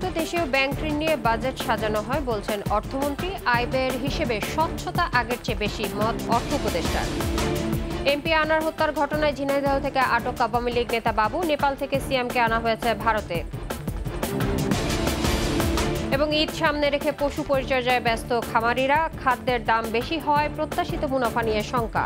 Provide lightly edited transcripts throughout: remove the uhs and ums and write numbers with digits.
উন্নত দেশীয় ব্যাংক ঋণ নিয়ে বাজেট সাজানো হয় বলছেন অর্থমন্ত্রী। আয় ব্যয়ের হিসেবে স্বচ্ছতা আগের চেয়ে বেশি, মত অর্থ উপদেষ্টার। এমপি আনার হত্যার ঘটনায় ঝিনাইদহ থেকে আটক আওয়ামী লীগ নেতা বাবু। নেপাল থেকে সিএমকে আনা হয়েছে ভারতে। এবং ঈদ সামনে রেখে পশু পরিচর্যায় ব্যস্ত খামারিরা। খাদ্যের দাম বেশি হয়, প্রত্যাশিত মুনাফা নিয়ে শঙ্কা।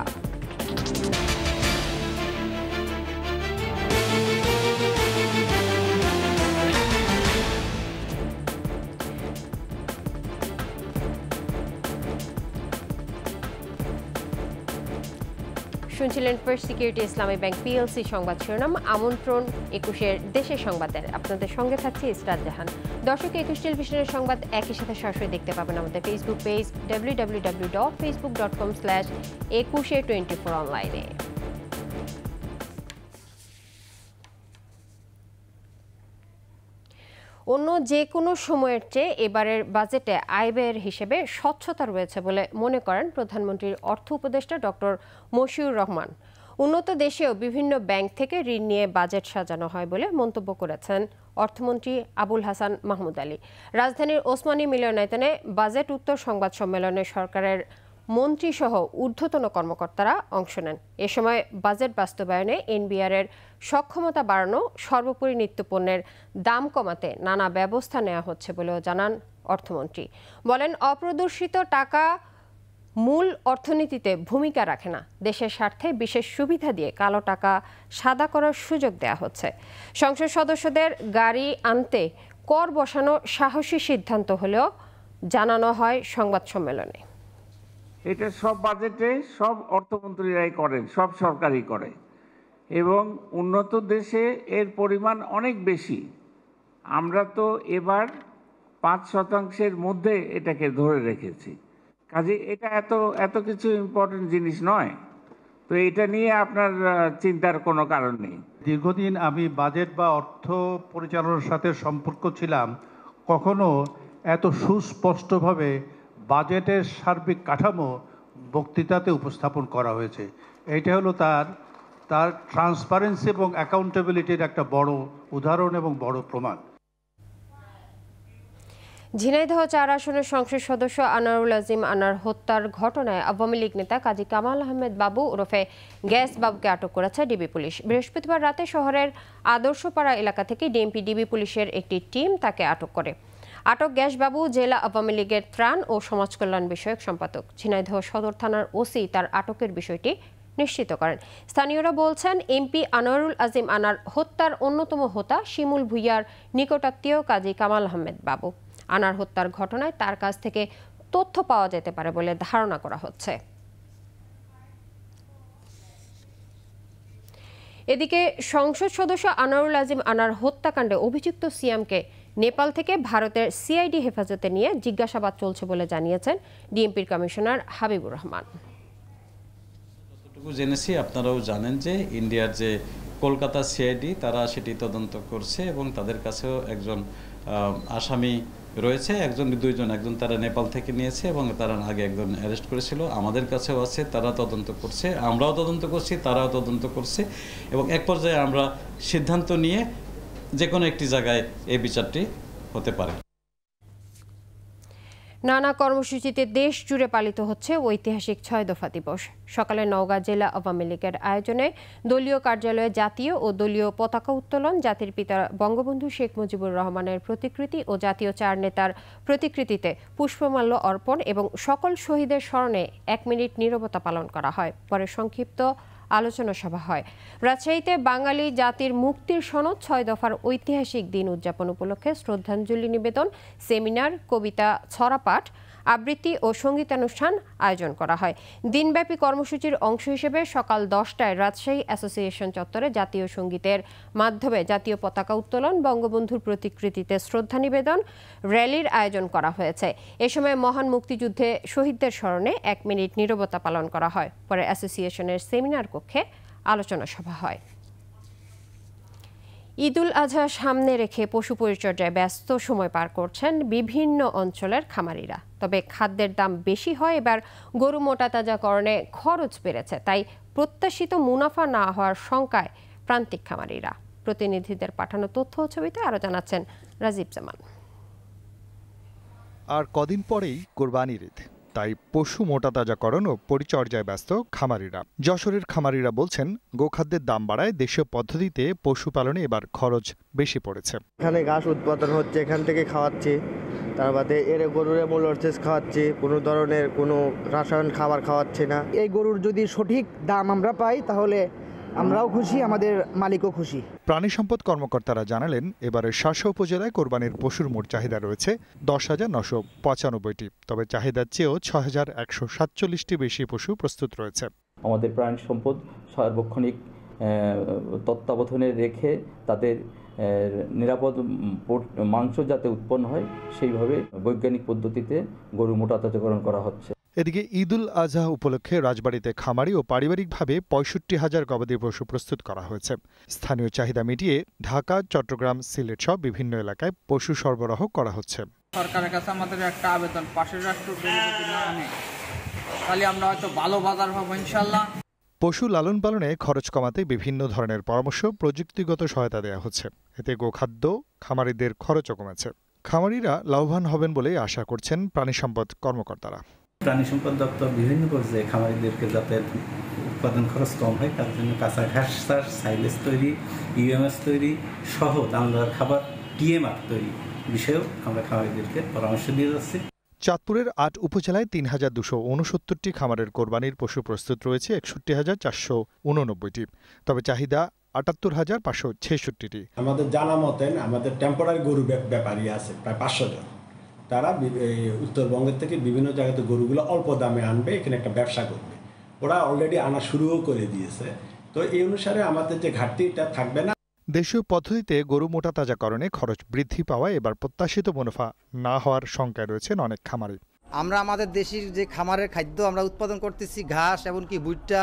শুনছিলেন ফার্স্ট সিকিউরিটি ইসলামী ব্যাংক পিএলসি সংবাদ শিরোনাম। আমন্ত্রণ 21-এর দেশের সংবাদের। আপনাদের সঙ্গে থাকছি ইসরাত জাহান। দর্শক, 21 টেলিভিশনের সংবাদ একই সাথে সরাসরি দেখতে পাবেন আমাদের ফেসবুক পেজ www.facebook.com/21e24 অনলাইনে। অন্য যে কোনো সময়ের চেয়ে এবারের বাজেটে আয় ব্যয়ের হিসেবে স্বচ্ছতা রয়েছে বলে মনে করেন প্রধানমন্ত্রীর অর্থ উপদেষ্টা ডক্টর মশিউর রহমান। উন্নত দেশেও বিভিন্ন ব্যাংক থেকে ঋণ নিয়ে বাজেট সাজানো হয় বলে মন্তব্য করেছেন অর্থমন্ত্রী আবুল হাসান মাহমুদ আলী। রাজধানীর ওসমানী মিলনায়তনে বাজেট উত্তর সংবাদ সম্মেলনে সরকারের মন্ত্রীসহ ঊর্ধ্বতন কর্মকর্তারা অংশ নেন। এ সময় বাজেট বাস্তবায়নে এনবিআর-এর সক্ষমতা বাড়ানো, সর্বোপরি নিত্যপণ্যের দাম কমাতে নানা ব্যবস্থা নেওয়া হচ্ছে বলেও জানান অর্থমন্ত্রী। বলেন, অপ্রদর্শিত টাকা মূল অর্থনীতিতে ভূমিকা রাখে না। দেশের স্বার্থে বিশেষ সুবিধা দিয়ে কালো টাকা সাদা করার সুযোগ দেওয়া হচ্ছে। সংসদ সদস্যদের গাড়ি আনতে কর বসানো সাহসী সিদ্ধান্ত হলেও জানানো হয় সংবাদ সম্মেলনে। এটা সব বাজেটে সব অর্থমন্ত্রীরাই করেন, সব সরকারই করে, এবং উন্নত দেশে এর পরিমাণ অনেক বেশি। আমরা তো এবার 5% মধ্যে এটাকে ধরে রেখেছি। কাজে এটা এত কিছু ইম্পর্টেন্ট জিনিস নয়, তো এটা নিয়ে আপনার চিন্তার কোনো কারণ নেই। দীর্ঘদিন আমি বাজেট বা অর্থ পরিচালনার সাথে সম্পর্ক ছিলাম, কখনো এত সুস্পষ্টভাবে বাজেটের সার্বিক কাঠামো বক্তৃতাতে উপস্থাপন করা হয়েছে। এইটা হলো তার ট্রান্সপারেন্সি এবং অ্যাকাউন্টেবিলিটির একটা বড় উদাহরণ এবং বড় প্রমাণ। ঝিনাইদহ 4 আসনের সংসদ সদস্য আনারুল আজিম আনার হত্যার ঘটনায় আওয়ামী লীগ নেতা কাজী কামাল আহমেদ বাবু ওরফে গ্যাস বাবুকে আটক করেছে ডিবি পুলিশ। বৃহস্পতিবার রাতে শহরের আদর্শপাড়া এলাকা থেকে ডিবি পুলিশের একটি টিম তাকে আটক করে। আটক গ্যাস বাবু জেলা আওয়ামী লীগের ত্রাণ ও সমাজ কল্যাণ বিষয়ক সম্পাদক। ঝিনাইদহ সদর থানার ওসি তার আটকের বিষয়টি নিশ্চিত করেন। স্থানীয়রা বলছেন, এমপি আনারুল আজিম আনার হত্যার অন্যতম হোতা শিমুল ভুইয়ার নিকটাত্মীয় কাজী কামাল আহমেদ বাবু। আনার হত্যার ঘটনায় তার কাছ থেকে তথ্য পাওয়া যেতে পারে বলে ধারণা করা হচ্ছে। এদিকে সংসদ সদস্য আনারুল আজিম আনার হত্যাকাণ্ডে অভিযুক্ত সিএমকে নেপাল থেকে ভারতের সিআইডি হেফাজতে নিয়ে জিজ্ঞাসাবাদ চলছে বলে জানিয়েছেন ডিএমপির কমিশনার হাবিবুর রহমান। যতটুকু জেনেছি, আপনারাও জানেন যে ইন্ডিয়ার যে কলকাতা সিআইডি তারা সেটি তদন্ত করছে এবং তাদের কাছেও একজন আসামি রয়েছে, দুইজন, একজন তারা নেপাল থেকে নিয়েছে এবং তারা আগে একজন অ্যারেস্ট করেছিল। আমাদের কাছেও আছে, তারা তদন্ত করছে, আমরাও তদন্ত করছি, তারাও তদন্ত করছে এবং এক পর্যায়ে আমরা সিদ্ধান্ত নিয়ে যে কোনো একটি জায়গায় এই বিচারটি হতে পারে। নানা কর্মসূচিতে দেশ জুড়ে পালিত হচ্ছে ঐতিহাসিক 6 দফা দিবস। সকালে নওগাঁ জেলা আওয়ামী লীগের আয়োজনে দলীয় কার্যালয়ে জাতীয় ও দলীয় পতাকা উত্তোলন, জাতির পিতা বঙ্গবন্ধু শেখ মুজিবুর রহমানের প্রতিকৃতি ও জাতীয় 4 নেতার প্রতিকৃতিতে পুষ্পমাল্য অর্পণ এবং সকল শহীদের স্মরণে 1 মিনিট নীরবতা পালন করা হয়। পরে সংক্ষিপ্ত আলোচনা সভা হয়। রাজশাহীতে বাঙালি জাতির মুক্তির সনদ 6 দফার ঐতিহাসিক দিন উদযাপন উপলক্ষে শ্রদ্ধাঞ্জলি নিবেদন, সেমিনার, কবিতা ছড়াপাঠ, আবৃত্তি ও সঙ্গীতানুষ্ঠান আয়োজন করা হয়। দিনব্যাপী কর্মসূচির অংশ হিসেবে সকাল 10টায় রাজশাহী অ্যাসোসিয়েশন চত্বরে জাতীয় সঙ্গীতের মাধ্যমে জাতীয় পতাকা উত্তোলন, বঙ্গবন্ধুর প্রতিকৃতিতে শ্রদ্ধা নিবেদন, র্যালির আয়োজন করা হয়েছে। এ সময় মহান মুক্তিযুদ্ধে শহীদদের স্মরণে 1 মিনিট নীরবতা পালন করা হয়। পরে অ্যাসোসিয়েশনের সেমিনার কক্ষে আলোচনা সভা হয়। ঈদুল আজহা সামনে রেখে পশু পরিচর্যায় ব্যস্ত সময় পার করছেন বিভিন্ন অঞ্চলের খামারিরা। তবে খাদ্যের দাম বেশি হয়, এবার গরু মোটাতাজাকরণে খরচ বেড়েছে, তাই প্রত্যাশিত মুনাফা না হওয়ার শঙ্কায় প্রান্তিক খামারিরা। প্রতিনিধিদের পাঠানো তথ্য ও ছবিতে আরও জানাচ্ছেন রাজীব জামান। আর কদিন পরেই কোরবানির ঈদ, তাই পশু মোটাতাজাকরণ ও পরিচর্যায় ব্যস্ত খামারিরা। যশোরের খামারিরা বলছেন, গোখাদ্যের দাম বাড়ায় দেশীয় পদ্ধতিতে পশুপালনে এবার খরচ বেশি পড়েছে। এখানে ঘাস উৎপাদন হচ্ছে, এখান থেকে খাওয়াচ্ছি, তার বাদে এর গরুরে মোলরসেস খাওয়াচ্ছি, কোনো ধরনের কোনো রাসায়নিক খাবার খাওয়াচ্ছি না। এই গরুর যদি সঠিক দাম আমরা পাই তাহলে আমরাও খুশি, আমাদের মালিকও খুশি। প্রাণী সম্পদ কর্মকর্তারা জানালেন, এবারে শাসা উপজেলায় কোরবানির পশুর মোট চাহিদা রয়েছে 10,995টি, তবে চাহিদার চেয়েও 6,147টি বেশি পশু প্রস্তুত রয়েছে। আমাদের প্রাণী সম্পদ সার্বক্ষণিক তত্ত্বাবধানে রেখে তাদের নিরাপদ মাংস যাতে উৎপন্ন হয় সেইভাবে বৈজ্ঞানিক পদ্ধতিতে গরু মোটাতাজাকরণ করা হচ্ছে। এদিকে ঈদুল আজহা উপলক্ষে রাজবাড়ীতে খামারি ও পারিবারিকভাবে 65,000 গবাদি পশু প্রস্তুত করা হয়েছে। স্থানীয় চাহিদা মিটিয়ে ঢাকা, চট্টগ্রাম, সিলেট সহ বিভিন্ন এলাকায় পশু সরবরাহ করা হচ্ছে। সরকারের কাছে আমাদের একটা আবেদন, পাশের রাষ্ট্র যদি না আনে তাহলে আমরা হয়তো ভালো বাজার পাবো ইনশাল্লাহ। পশু লালন পালনে খরচ কমাতে বিভিন্ন ধরনের পরামর্শ, প্রযুক্তিগত সহায়তা দেওয়া হচ্ছে। এতে গোখাদ্য খামারিদের খরচও কমেছে। খামারিরা লাভবান হবেন বলে আশা করছেন প্রাণী সম্পদ কর্মকর্তারা। প্রাণী সম্পদ দপ্তর বিভিন্ন পর্যায়ে খামারিদেরকে যাতে উৎপাদন খরচ কম হয় তার জন্য কাঁচা ঘাস চাষ, সাইলেজ তৈরি, ইউএমএস তৈরি সহ দানাদার খাবার, টিএমআর তৈরি বিষয়েও আমরা খামারিদেরকে পরামর্শ দিয়ে যাচ্ছি। চাঁদপুরের ৮ উপজেলায় ৩,269টি খামারের কোরবানির পশু প্রস্তুত রয়েছে ৬১,৪89টি, তবে চাহিদা ৭৮,৫৬৬টি। আমাদের জানা মতেন আমাদের টেম্পোরারি গরু ব্যাপারী আছে প্রায় 500 জন। তারা উত্তরবঙ্গের থেকে বিভিন্ন জায়গাতে গরুগুলো অল্প দামে আনবে, এখানে একটা ব্যবসা করবে। ওরা অলরেডি আনা শুরুও করে দিয়েছে। তো এই অনুসারে আমাদের যে ঘাটতিটা থাকবে না। দেশীয় পদ্ধতিতে গরু মোটাতাজাকরণে খরচ বৃদ্ধি পাওয়ায় এবার প্রত্যাশিত মুনাফা না হওয়ার শঙ্কায় রয়েছেন অনেক খামারি। আমরা আমাদের দেশীয় যে খামারের খাদ্য আমরা উৎপাদন করতেছি, ঘাস এমনকি ভুট্টা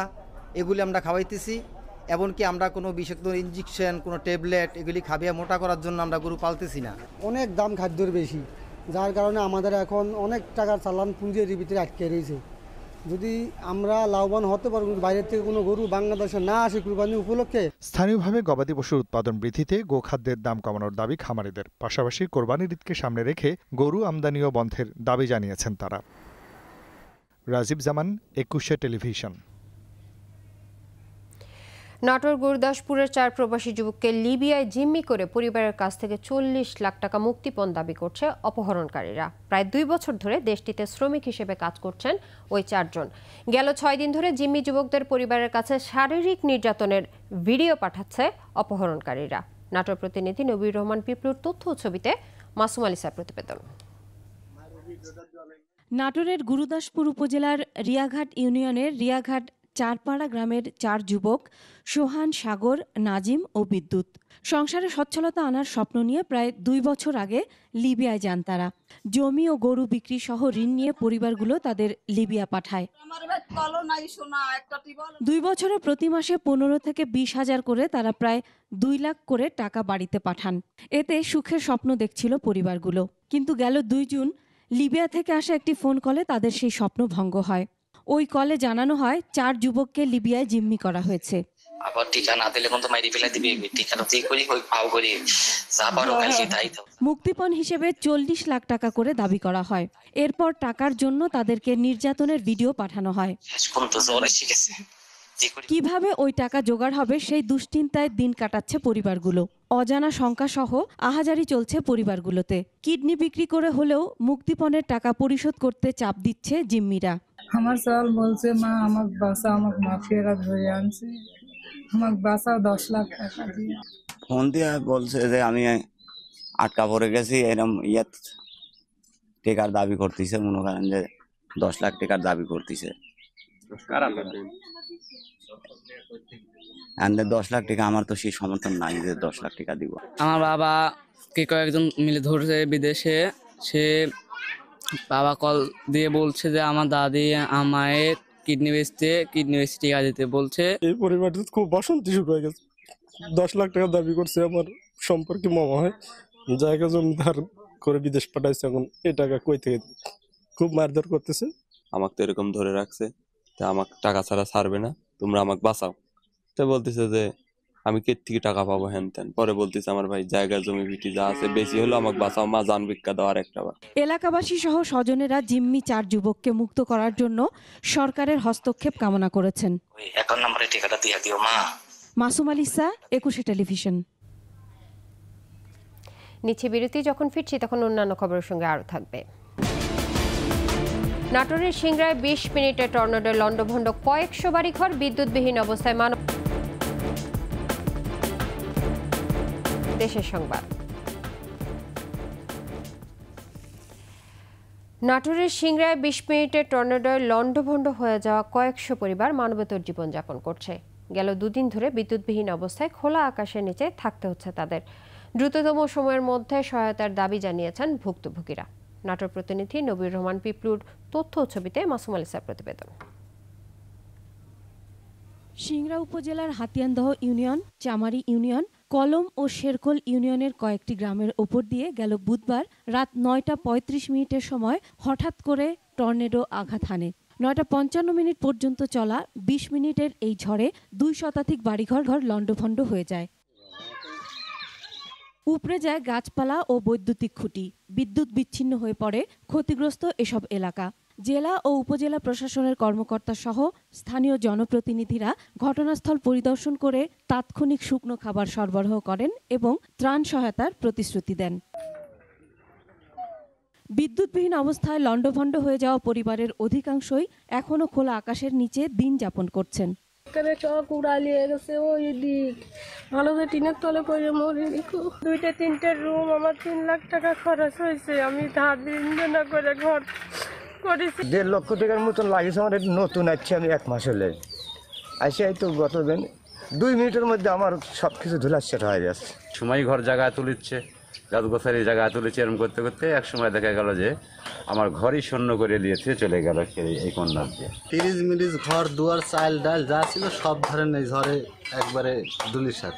এগুলি আমরা খাওয়াইতেছি, এমনকি আমরা কোনো বিষাক্ত ইঞ্জেকশন, কোনো ট্যাবলেট এগুলি খাবিয়ে মোটা করার জন্য আমরা গরু পালতেছি না। অনেক দাম খাদ্যের বেশি, যার কারণে আমাদের এখন অনেক টাকার চালান পুঁজির ভিতরে আটকে রয়েছে। যদি আমরা লাভবান হতে পারবো, বাইরের থেকে কোনো গরু বাংলাদেশে না আসে কুরবানি উপলক্ষে। স্থানীয়ভাবে গবাদি পশুর উৎপাদন বৃদ্ধিতে গোখাদ্যের দাম কমানোর দাবি খামারিদের। পাশাপাশি কোরবানির ঈদকে সামনে রেখে গরু আমদানিও বন্ধের দাবি জানিয়েছেন তারা। রাজীব জামান, 21 টেলিভিশন। নাটোর গুরুদাসপুরের 4 প্রবাসী যুবককে লিবিয়ায় জিম্মি করে পরিবারের কাছ থেকে 40 লাখ টাকা মুক্তিপণ দাবি করছে অপহরণকারীরা। প্রায় 2 বছর ধরে দেশটিতে শ্রমিক হিসেবে কাজ করছেন ওই 4 জন। গেল 6 দিন ধরে জিম্মি যুবকদের পরিবারের কাছে শারীরিক নির্যাতনের ভিডিও পাঠাচ্ছে অপহরণকারীরা। নাটোর প্রতিনিধি নবীর রহমান পিপলুর তথ্য ও ছবিতে মাসুম আলিসার প্রতিবেদন। নাটোরের গুরুদাসপুর উপজেলার রিয়াঘাট ইউনিয়নের রিয়াঘাট চারপাড়া গ্রামের 4 যুবক সোহান, সাগর, নাজিম ও বিদ্যুৎ সংসারে সচ্ছলতা আনার স্বপ্ন নিয়ে প্রায় 2 বছর আগে লিবিয়ায় যান তারা। জমি ও গরু বিক্রি সহ ঋণ নিয়ে পরিবারগুলো তাদের লিবিয়া পাঠায়। 2 বছরে প্রতি মাসে 15 থেকে 20 হাজার করে তারা প্রায় 2 লাখ করে টাকা বাড়িতে পাঠান। এতে সুখের স্বপ্ন দেখছিল পরিবারগুলো। কিন্তু গেল 2 জুন লিবিয়া থেকে আসা একটি ফোন কলে তাদের সেই স্বপ্ন ভঙ্গ হয়। ওই কলে জানানো হয় 4 যুবককে লিবিয়ায় জিম্মি করা হয়েছে। মুক্তিপণ হিসেবে 40 লাখ টাকা করে দাবি করা হয়। এরপর টাকার জন্য তাদেরকে নির্যাতনের ভিডিও পাঠানো হয়। কিভাবে ওই টাকা জোগাড় হবে সেই দুশ্চিন্তায় দিন কাটাচ্ছে পরিবারগুলো। অজানা শঙ্কা সহ আহাজারি চলছে পরিবারগুলোতে। কিডনি বিক্রি করে হলেও মুক্তিপণের টাকা পরিশোধ করতে চাপ দিচ্ছে জিম্মিরা। আমার সওয়াল বলছে, মা আমার বাসা, আমার মাফিয়ারা ধরে আনছে, আমার বাসা 10 লাখ টাকা দিয়ে। ফোন দিয়ে বলছে যে আমি আটকা পড়ে গেছি, এরকম টাকার দাবি করতেছে, মনে করেন যে 10 লাখ টাকার দাবি করতেছে। 10 লাখ টাকা আমার তো সেই সমর্থন নাই যে 10 লাখ টাকা দিব। আমার বাবা কে কয়েকজন মিলে ধরছে বিদেশে। সে বাবা কল দিয়ে বলছে যে আমার দাদি আমায় কিডনি বেচতে টাকা দিতে বলছে। এই পরিবারটা খুব অশান্তি শুরু হয়ে গেছে। 10 লাখ টাকা দাবি করছে আমার সম্পর্কে মামা হয়, জায়গা জমি ধার করে বিদেশ পাঠাইছে। এখন এই টাকা কই থেকে খুব মারধর করতেছে। আমাকে তো এরকম ধরে রাখছে, তা আমাকে টাকা ছাড়া ছাড়বে না, তোমরা আমাকে বাঁচাও। তো বলতেছে যে আমি কে থেকে টাকা পাবো হ্যান ত্যান। পরে বলতেছে আমার ভাই জায়গা জমি ভিটি যা আছে বেশি হলো আমাকে বাঁচাও মা, জান ভিক্ষা দাও আর একটা বার। এলাকাবাসী সহ স্বজনেরা জিম্মি 4 যুবককে মুক্ত করার জন্য সরকারের হস্তক্ষেপ কামনা করেছেন। অ্যাকাউন্ট নম্বরে টাকাটা দিয়ে দিও মা। মাসুম আলিসা, 21 টেলিভিশন। নিচে বিরতি, যখন ফিরছি তখন অন্যান্য খবরের সঙ্গে আরও থাকবে। নাটোরের সিংড়ায় 20 মিনিটে টর্নেডো লন্ডভন্ড, কয়েকশো বাড়িঘর বিদ্যুৎবিহীন অবস্থায়। দেশের সংবাদ। নাটোরের সিংড়ায় 20 মিনিটে টর্নেডোয় লন্ডভন্ড হয়ে যাওয়া কয়েকশো পরিবার মানবেতর জীবনযাপন করছে। গেল 2 দিন ধরে বিদ্যুৎবিহীন অবস্থায় খোলা আকাশের নিচে থাকতে হচ্ছে তাদের। দ্রুততম সময়ের মধ্যে সহায়তার দাবি জানিয়েছেন ভুক্তভোগীরা। নাটোর প্রতিনিধি নবীর রহমান পিপলুর তথ্য ছবিতে মাসুম আলিসার প্রতিবেদন। সিংড়া উপজেলার হাতিয়ানদহ ইউনিয়ন, চামারি ইউনিয়ন, কলম ও শেরকোল ইউনিয়নের কয়েকটি গ্রামের ওপর দিয়ে গেল বুধবার রাত 9:35 সময় হঠাৎ করে টর্নেডো আঘাত হানে। 9:55 পর্যন্ত চলা 20 মিনিটের এই ঝড়ে 2 শতাধিক বাড়িঘর লন্ডভন্ড হয়ে যায়। উপড়ে যায় গাছপালা ও বৈদ্যুতিক খুঁটি। বিদ্যুৎ বিচ্ছিন্ন হয়ে পড়ে ক্ষতিগ্রস্ত এসব এলাকা। জেলা ও উপজেলা প্রশাসনের কর্মকর্তা সহ স্থানীয় জনপ্রতিনিধিরা ঘটনাস্থল পরিদর্শন করে তাৎক্ষণিক শুকনো খাবার সরবরাহ করেন এবং ত্রাণ সহায়তার প্রতিশ্রুতি দেন। বিদ্যুৎবিহীন অবস্থায় লন্ডভন্ড হয়ে যাওয়া পরিবারের অধিকাংশই এখনও খোলা আকাশের নিচে দিন যাপন করছেন। সব উড়ালিয়ে গেছে ওই দিক, ভালো যে টিনের তলে পড়ে মরে। 2-3টে রুম, আমার 3 লাখ টাকা খরচ হয়েছে। আমি ধার ঋণ করে ঘর করেছি। 1.5 লক্ষ টাকার মতন লাগিয়েছে আমার। নতুন আছে, আমি 1 মাস হলে আসে। এই তো গত দিন 2 মিনিটের মধ্যে আমার সব কিছু ধুলাচ্ছেট হয়ে যাচ্ছে। সময় ঘর জায়গায় তুলিচ্ছে, গাছ গোছারি জায়গায় তুলেছে। এরকম করতে করতে এক সময় দেখা গেল যে আমার ঘরই শূন্য করে দিয়েছে, চলে গেল এই কন্যার দিয়ে। 30 মিনিট ঘর দুয়ার চাল ডাল যা ছিল সব ধরনের ঝড়ে একবারে ধুলিসাৎ।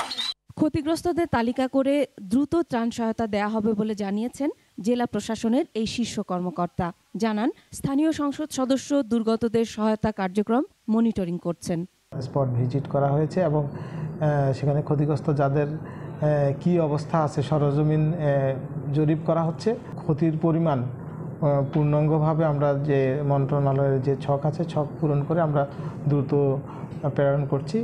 ক্ষতিগ্রস্তদের তালিকা করে দ্রুত ত্রাণ সহায়তা দেয়া হবে বলে জানিয়েছেন জেলা প্রশাসনের এই শীর্ষ কর্মকর্তা। জানান, স্থানীয় সংসদ সদস্য দুর্গতদের সহায়তা কার্যক্রম মনিটরিং করছেন। স্পট ভিজিট করা হয়েছে এবং সেখানে ক্ষতিগ্রস্ত যাদের কি অবস্থা আছে সরজমিন জরিপ করা হচ্ছে। ক্ষতির পরিমাণ পূর্ণাঙ্গভাবে আমরা যে মন্ত্রণালয়ের যে ছক আছে, ছক পূরণ করে আমরা দ্রুত প্রেরণ করছি।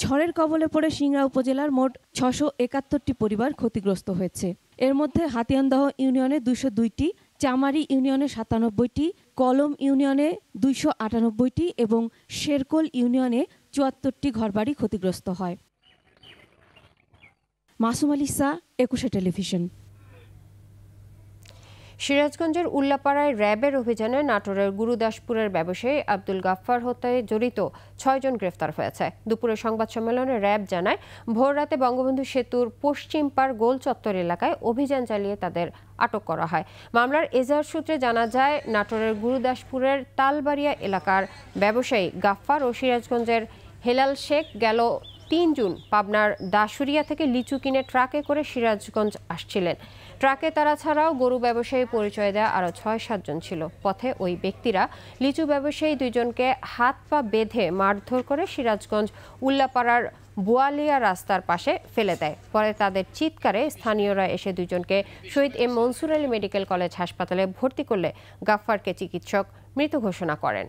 ঝড়ের কবলে পড়ে সিংড়া উপজেলার মোট 671টি পরিবার ক্ষতিগ্রস্ত হয়েছে। এর মধ্যে হাতিয়ানদহ ইউনিয়নে 202টি, চামারি ইউনিয়নে 97টি, কলম ইউনিয়নে 298টি এবং শেরকোল ইউনিয়নে 74টি ঘরবাড়ি ক্ষতিগ্রস্ত হয়। মাসুম আলিসা, 21 টেলিভিশন। সিরাজগঞ্জের উল্লাপাড়ায় র্যাবের অভিযানে নাটোরের গুরুদাসপুরের ব্যবসায়ী আব্দুল গাফফার হত্যায় জড়িত 6 জন গ্রেফতার হয়েছে। দুপুরে সংবাদ সম্মেলনে র্যাব জানায়, ভোররাতে বঙ্গবন্ধু সেতুর পশ্চিম পাড় গোল চত্বর এলাকায় অভিযান চালিয়ে তাদের আটক করা হয়। মামলার এজাহার সূত্রে জানা যায়, নাটোরের গুরুদাসপুরের তালবাড়িয়া এলাকার ব্যবসায়ী গাফফার ও সিরাজগঞ্জের হেলাল শেখ গেল 3 জুন পাবনার দাসুরিয়া থেকে লিচু কিনে ট্রাকে করে সিরাজগঞ্জ আসছিলেন। ট্রাকে তারা ছাড়াও গরু ব্যবসায়ী পরিচয় দেওয়া আরও 6-7 জন ছিল। পথে ওই ব্যক্তিরা লিচু ব্যবসায়ী 2 জনকে হাত পা বেঁধে মারধর করে সিরাজগঞ্জ উল্লাপাড়ার বোয়ালিয়া রাস্তার পাশে ফেলে দেয়। পরে তাদের চিৎকারে স্থানীয়রা এসে 2 জনকে Shaheed M Monsur Ali medical college হাসপাতালে ভর্তি করলে গাফফারকে চিকিৎসক মৃত ঘোষণা করেন।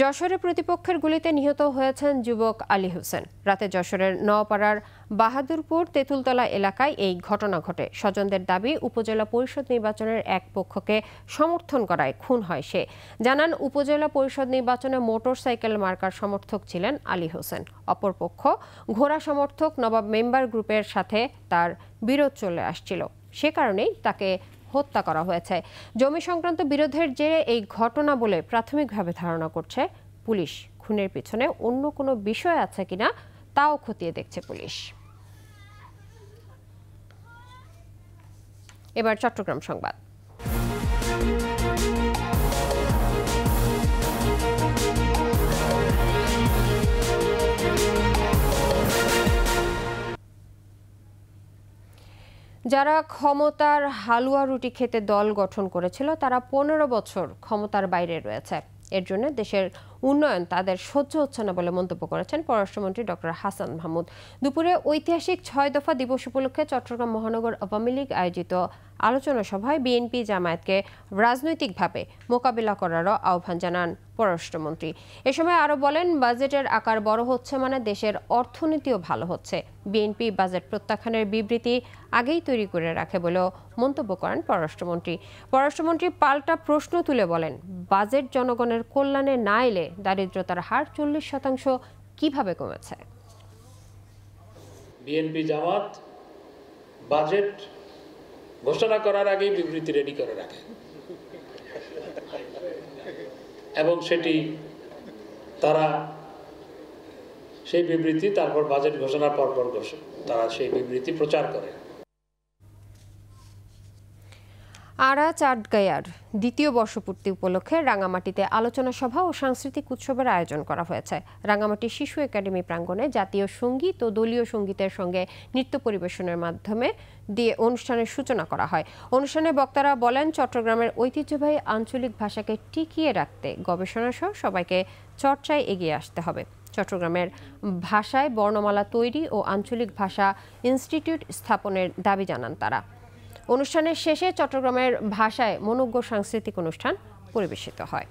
যশোরে প্রতিপক্ষের গুলিতে নিহত হয়েছেন যুবক আলী হোসেন। রাতে যশোরের নওপাড়ার বাহাদুরপুর তেঁতুলতলা এলাকায় এই ঘটনা ঘটে। স্বজনদের দাবি, উপজেলা পরিষদ নির্বাচনের এক পক্ষকে সমর্থন করায় খুন হয় সে। জানান, উপজেলা পরিষদ নির্বাচনে মোটরসাইকেল মার্কার সমর্থক ছিলেন আলী হোসেন। অপরপক্ষ ঘোড়া সমর্থক নবাব মেম্বার গ্রুপের সাথে তার বিরোধ চলে আসছিল, সে কারণেই তাকে হত্যা করা হয়েছে। জমি সংক্রান্ত বিরোধের জেরে এই ঘটনা বলে প্রাথমিকভাবে ধারণা করছে পুলিশ। খুনের পিছনে অন্য কোনো বিষয় আছে কিনা তাও খতিয়ে দেখছে পুলিশ। এবার চট্টগ্রাম সংবাদ। যারা ক্ষমতার হালুয়া রুটি খেতে দল গঠন করেছিল, তারা 15 বছর ক্ষমতার বাইরে রয়েছে। এর জন্য দেশের উন্নয়ন তাদের সহ্য হচ্ছে না বলে মন্তব্য করেছেন পররাষ্ট্রমন্ত্রী ডক্টর হাসান মাহমুদ। দুপুরে ঐতিহাসিক 6 দফা দিবস উপলক্ষে চট্টগ্রাম মহানগর আওয়ামী লীগ আয়োজিত আলোচনা সভায় বিএনপি জামায়াতকে রাজনৈতিকভাবে মোকাবিলা করারও আহ্বান জানান পররাষ্ট্রমন্ত্রী। এ সময় আরও বলেন, বাজেটের আকার বড় হচ্ছে মানে দেশের অর্থনীতিও ভালো হচ্ছে। বিএনপি বাজেট প্রত্যাখ্যানের বিবৃতি আগেই তৈরি করে রাখে বলেও মন্তব্য করেন পররাষ্ট্রমন্ত্রী। পররাষ্ট্রমন্ত্রী পাল্টা প্রশ্ন তুলে বলেন, বাজেট জনগণের কল্যাণে না এলে দারিদ্রতার হার 40% কিভাবে কমেছে? বিএনপি জামাত বাজেট ঘোষণা করার আগেই বিবৃতি রেডি করে রাখে এবং সেটি তারা সেই বিবৃতি তারপর বাজেট ঘোষণার পর তারা সেই বিবৃতি প্রচার করে। আরা চাটগাঁয়ার দ্বিতীয় বর্ষপূর্তি উপলক্ষে রাঙামাটিতে আলোচনা সভা ও সাংস্কৃতিক উৎসবের আয়োজন করা হয়েছে। রাঙামাটি শিশু একাডেমি প্রাঙ্গণে জাতীয় সঙ্গীত ও দলীয় সঙ্গীতের সঙ্গে নৃত্য পরিবেশনের মাধ্যমে দিয়ে অনুষ্ঠানের সূচনা করা হয়। অনুষ্ঠানে বক্তারা বলেন, চট্টগ্রামের ঐতিহ্যবাহী আঞ্চলিক ভাষাকে টিকিয়ে রাখতে গবেষণা সহ সবাইকে চর্চায় এগিয়ে আসতে হবে। চট্টগ্রামের ভাষায় বর্ণমালা তৈরি ও আঞ্চলিক ভাষা ইনস্টিটিউট স্থাপনের দাবি জানান তারা। অনুষ্ঠানের শেষে চট্টগ্রামের ভাষায় মনোজ্ঞ সাংস্কৃতিক অনুষ্ঠান পরিবেশিত হয়।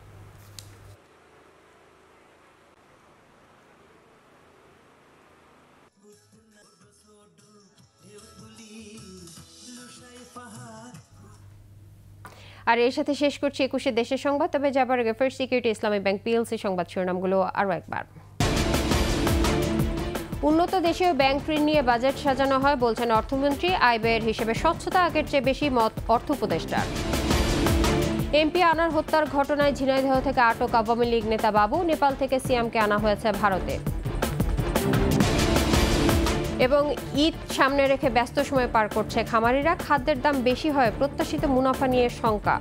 আর এর সাথে শেষ করছি 21 দেশের সংবাদ। তবে যাবার আগে ফার্স্ট সিকিউরিটি ইসলামী ব্যাংক পিএলসি সংবাদ শিরোনামগুলো আরও একবার। উন্নত দেশীয় ব্যাংক ঋণ নিয়ে বাজেট সাজানো হয় বলছেন অর্থমন্ত্রী। আয় ব্যয়ের হিসেবে স্বচ্ছতা আগের চেয়ে বেশি, মত অর্থ উপদেষ্টার। এমপি আনার হত্যার ঘটনায় ঝিনাইদহ থেকে আটক আওয়ামী লীগ নেতা বাবু। নেপাল থেকে সিয়ামকে আনা হয়েছে ভারতে। এবং ঈদ সামনে রেখে ব্যস্ত সময় পার করছে খামারিরা। খাদ্যের দাম বেশি হয়, প্রত্যাশিত মুনাফা নিয়ে শঙ্কা।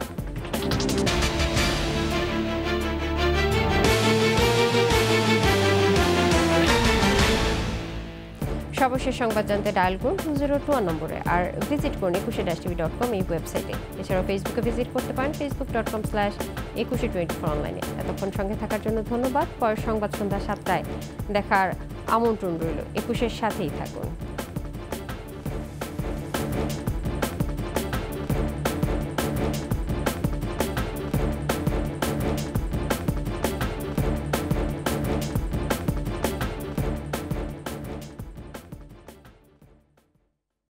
সর্বশেষ সংবাদ জানতে ডায়াল করুন 202 নম্বরে, আর ভিজিট করুন 21-tv.com এই ওয়েবসাইটে। এছাড়াও ফেসবুকে ভিজিট করতে পারেন facebook.com/2124 অনলাইনে। এতক্ষণ সঙ্গে থাকার জন্য ধন্যবাদ। পরের সংবাদ সন্ধ্যা 7টায় দেখার আমন্ত্রণ রইল। 21-এর সাথেই থাকুন।